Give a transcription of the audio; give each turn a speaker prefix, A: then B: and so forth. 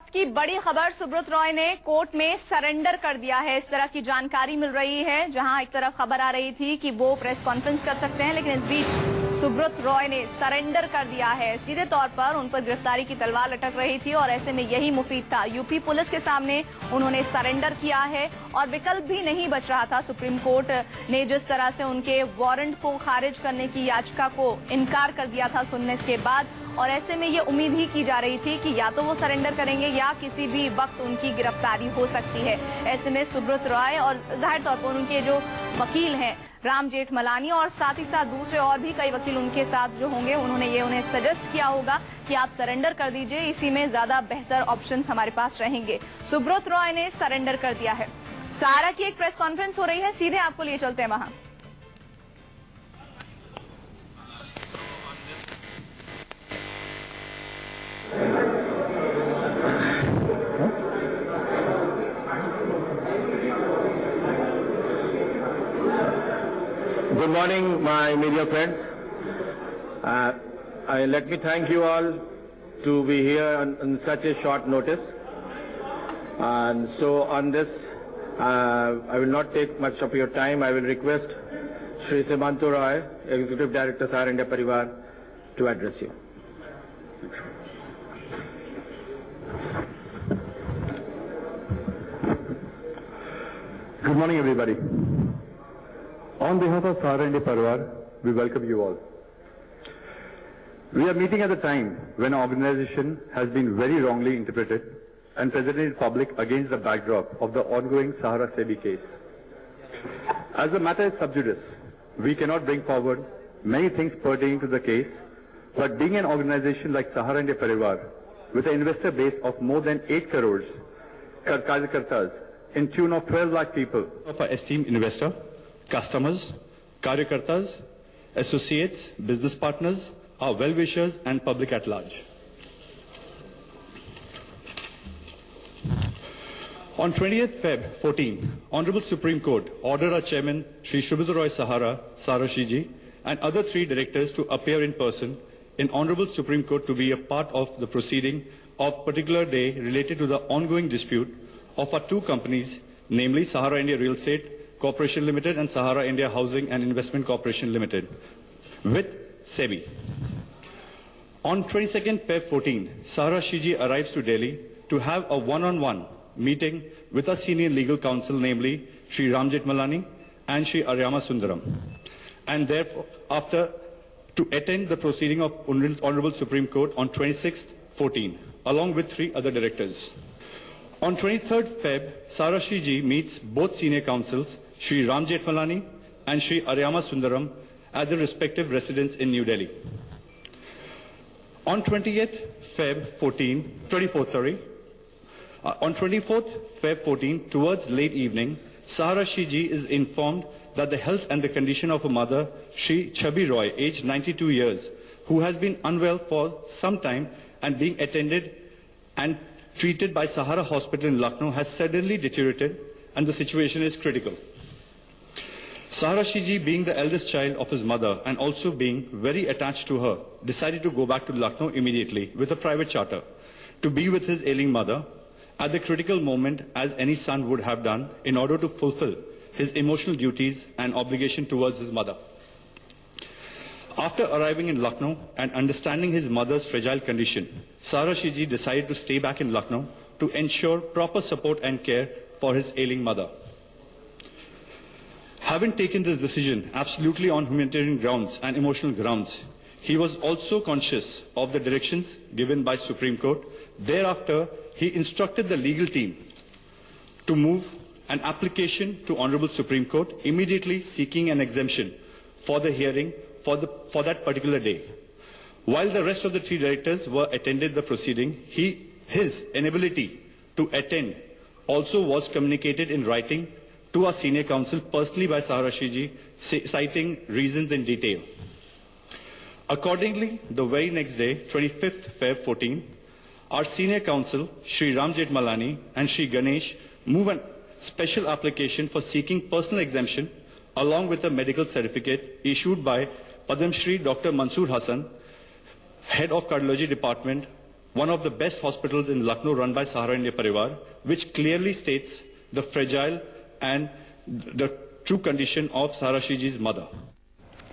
A: वक्त की बड़ी खबर, सुब्रत रॉय ने कोर्ट में सरेंडर कर दिया है। इस तरह की जानकारी मिल रही है। जहां एक तरफ खबर आ रही थी कि वो प्रेस कॉन्फ्रेंस कर सकते हैं, लेकिन इस बीच सुब्रत रॉय ने सरेंडर कर दिया है। सीधे तौर पर उन पर गिरफ्तारी की तलवार लटक रही थी और ऐसे में यही मुफीद था। यूपी पुलिस के सामने उन्होंने सरेंडर किया है और विकल्प भी नहीं बच रहा था। सुप्रीम कोर्ट ने जिस तरह से उनके वारंट को खारिज करने की याचिका को इनकार कर दिया था सुनने के बाद, और ऐसे में ये उम्मीद ही की जा रही थी कि या तो वो सरेंडर करेंगे या किसी भी वक्त उनकी गिरफ्तारी हो सकती है। ऐसे में सुब्रत रॉय और जाहिर तौर पर उनके जो वकील हैं राम जेठमलानी और साथ ही साथ दूसरे और भी कई वकील उनके साथ जो होंगे, उन्होंने ये उन्हें सजेस्ट किया होगा कि आप सरेंडर कर दीजिए, इसी में ज्यादा बेहतर ऑप्शंस हमारे पास रहेंगे। सुब्रत रॉय ने सरेंडर कर दिया है। सारा की एक प्रेस कॉन्फ्रेंस हो रही है, सीधे आपको लिए चलते हैं वहां।
B: Good morning, my media friends. Let me thank you all to be here on such a short notice. And so on this, I will not take much of your time. I will request Shri Simantu Roy, Executive Director, Sahara India Parivar, to address you.
C: Good morning, everybody. On behalf of Sahara India Parivar, we welcome you all. We are meeting at a time when our organization has been very wrongly interpreted and presented in public against the backdrop of the ongoing Sahara SEBI case. As the matter is sub judice, we cannot bring forward many things pertaining to the case, but being an organization like Sahara India Parivar, with an investor base of more than 8 crores Karyakartas in tune of 12 lakh people, of our esteemed investor, customers, Karyakartas, associates, business partners, our well-wishers and public at large. On 20th Feb 14, Honorable Supreme Court ordered our chairman, Shri Subrata Roy Sahara, Sarashiji, and other 3 directors to appear in person in Honorable Supreme Court to be a part of the proceeding of particular day related to the ongoing dispute of our 2 companies, namely Sahara India Real Estate Corporation Limited and Sahara India Housing and Investment Corporation Limited with SEBI. On 22nd Feb 14, Sahara Shiji arrives to Delhi to have a one-on-one meeting with our senior legal counsel, namely Shri Ram Jeethmalani and Shri Aryama Sundaram, and therefore after to attend the proceeding of Honorable Supreme Court on 26th 14, along with 3 other directors. On 23rd Feb, Sahara Shiji meets both senior counsels, Shri Ram Jeethmalani and Shri Aryama Sundaram, at their respective residence in New Delhi. On 24th Feb 14, towards late evening, Sahara Shiji is informed that the health and the condition of her mother, Shri Chabi Roy, aged 92 years, who has been unwell for some time and being attended and treated by Sahara Hospital in Lucknow, has suddenly deteriorated and the situation is critical. Sahara Shiji, being the eldest child of his mother and also being very attached to her, decided to go back to Lucknow immediately with a private charter to be with his ailing mother at the critical moment, as any son would have done, in order to fulfill his emotional duties and obligation towards his mother. After arriving in Lucknow and understanding his mother's fragile condition, Sahara Shiji decided to stay back in Lucknow to ensure proper support and care for his ailing mother. Having taken this decision absolutely on humanitarian grounds and emotional grounds, he was also conscious of the directions given by Supreme Court. Thereafter, he instructed the legal team to move an application to Honorable Supreme Court, immediately seeking an exemption for the hearing for that particular day. While the rest of the 3 directors were attended the proceeding, his inability to attend also was communicated in writing to our senior counsel personally by Sahara Shiji, citing reasons in detail. Accordingly, the very next day, 25th Feb 14, our senior counsel, Shri Ram Jeethmalani and Shri Ganesh, move a special application for seeking personal exemption along with a medical certificate issued by Padam Shri Dr. Mansoor Hassan, Head of Cardiology Department, one of the best hospitals in Lucknow run by Sahara India Parivar, which clearly states the fragile and the true condition of Sahara Shiji's mother.